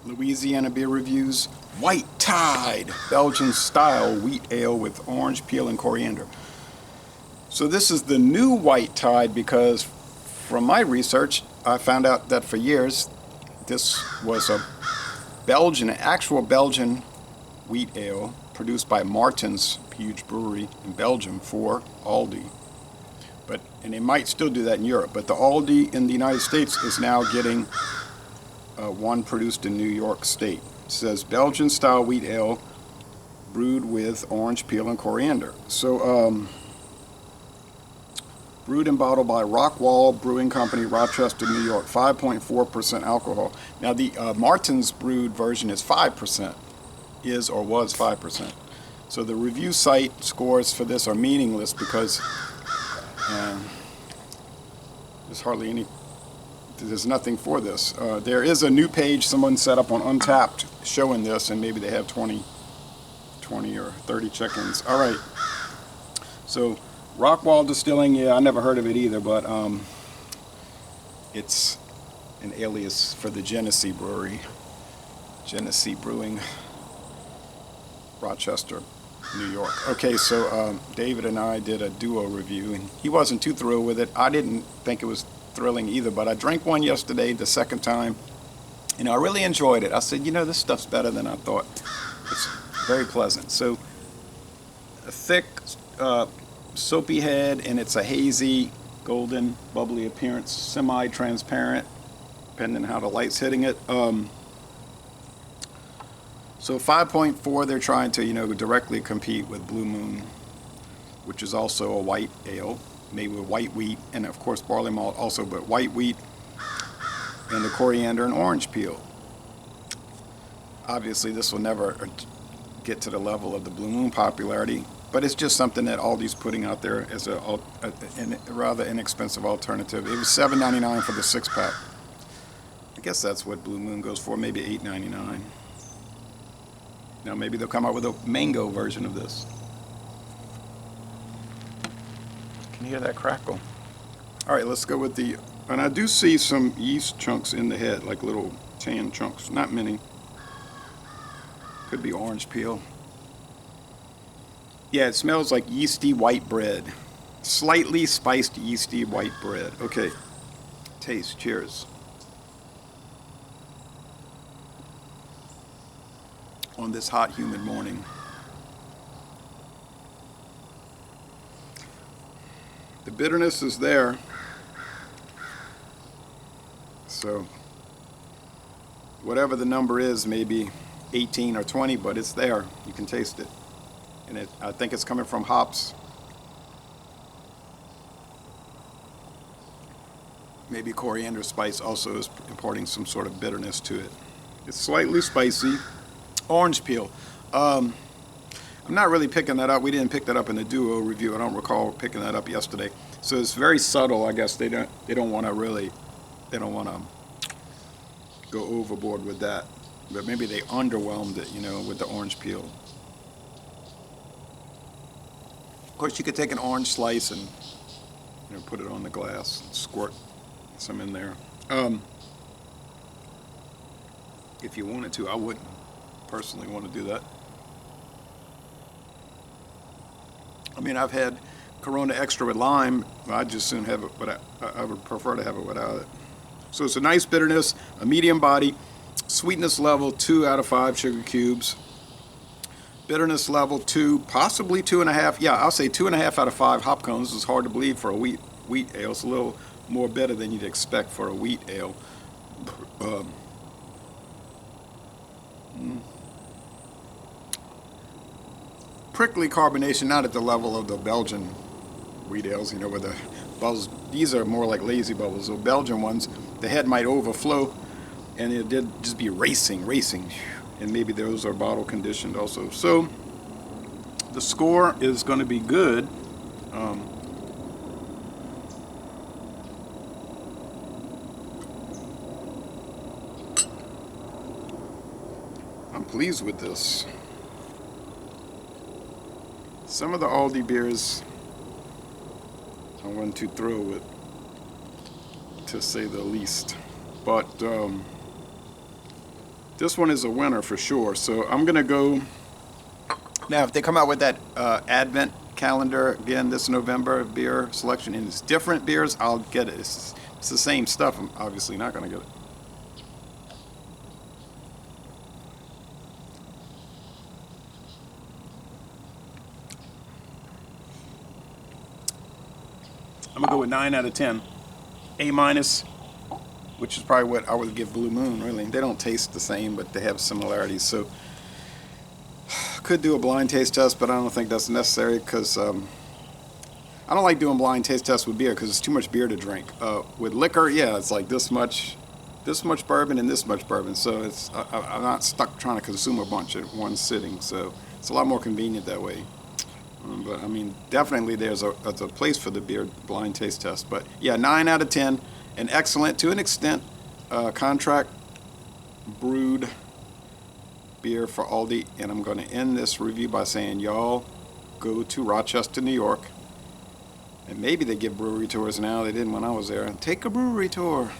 Louisiana Beer Reviews White Tide Belgian style wheat ale with orange peel and coriander. So this is the new White Tide because from my research I found out that for years this was a actual Belgian wheat ale produced by Martens, huge brewery in Belgium, for Aldi. And they might still do that in Europe, but the Aldi in the United States is now getting one produced in New York State. It says Belgian style wheat ale brewed with orange peel and coriander. So brewed and bottled by Rockwall Brewing Company, Rochester, New York. 5.4% alcohol. Now the Martins brewed version is 5%, is or was 5%. So the review site scores for this are meaningless because there's nothing for this. There is a new page someone set up on Untapped showing this, and maybe they have 20 or 30 check-ins. All right. So Rockwall Distilling, yeah, I never heard of it either, but it's an alias for the Genesee Brewery. Genesee Brewing, Rochester, New York. Okay, so David and I did a duo review, and he wasn't too thrilled with it. I didn't think it was thrilling either, but I drank one yesterday, the second time, and I really enjoyed it. I said, this stuff's better than I thought. It's very pleasant. So a thick, soapy head, and it's a hazy, golden, bubbly appearance, semi-transparent, depending on how the light's hitting it. So 5.4, they're trying to, directly compete with Blue Moon, which is also a white ale, made with white wheat, and of course barley malt also, but white wheat and the coriander and orange peel. Obviously, this will never get to the level of the Blue Moon popularity, but it's just something that Aldi's putting out there as a rather inexpensive alternative. It was $7.99 for the 6-pack. I guess that's what Blue Moon goes for, maybe $8.99. Now maybe they'll come out with a mango version of this. Can you hear that crackle? All right, let's go with and I do see some yeast chunks in the head, like little tan chunks, not many. Could be orange peel. Yeah, it smells like yeasty white bread. Slightly spiced yeasty white bread. Okay, taste, cheers. On this hot, humid morning. The bitterness is there. So, whatever the number is, maybe 18 or 20, but it's there. You can taste it. And I think it's coming from hops. Maybe coriander spice also is imparting some sort of bitterness to it. It's slightly spicy. Orange peel. I'm not really picking that up. We didn't pick that up in the duo review. I don't recall picking that up yesterday. So it's very subtle. I guess they don't want to go overboard with that. But maybe they underwhelmed it, with the orange peel. Of course, you could take an orange slice and put it on the glass, and squirt some in there. If you wanted to, I wouldn't personally want to do that. I mean, I've had Corona Extra with lime. I'd just soon have it, but I would prefer to have it without it. So it's a nice bitterness, a medium body, sweetness level 2 out of 5 sugar cubes. Bitterness level 2, possibly 2.5. Yeah, I'll say 2.5 out of 5 hop cones. It's hard to believe for a wheat ale. It's a little more bitter than you'd expect for a wheat ale. Prickly carbonation, not at the level of the Belgian wheat ales, where the bubbles, these are more like lazy bubbles. The Belgian ones, the head might overflow, and it did just be racing, and maybe those are bottle conditioned also. So the score is going to be good. I'm pleased with this. Some of the Aldi beers I wasn't too thrilled with, to say the least. But This one is a winner for sure. So I'm gonna go. Now, if they come out with that Advent calendar again this November beer selection and it's different beers, I'll get it. It's the same stuff. I'm obviously not gonna get it. I'm gonna go with 9 out of 10. A minus, which is probably what I would give Blue Moon, really. They don't taste the same, but they have similarities. So, could do a blind taste test, but I don't think that's necessary because I don't like doing blind taste tests with beer because it's too much beer to drink. With liquor, yeah, it's like this much bourbon and this much bourbon. So I'm not stuck trying to consume a bunch at one sitting. So it's a lot more convenient that way. But I mean, definitely there's a place for the beer blind taste test. But yeah, 9 out of 10, and excellent to an extent. Contract brewed beer for Aldi, and I'm going to end this review by saying, y'all go to Rochester, New York, and maybe they give brewery tours now. They didn't when I was there. Take a brewery tour.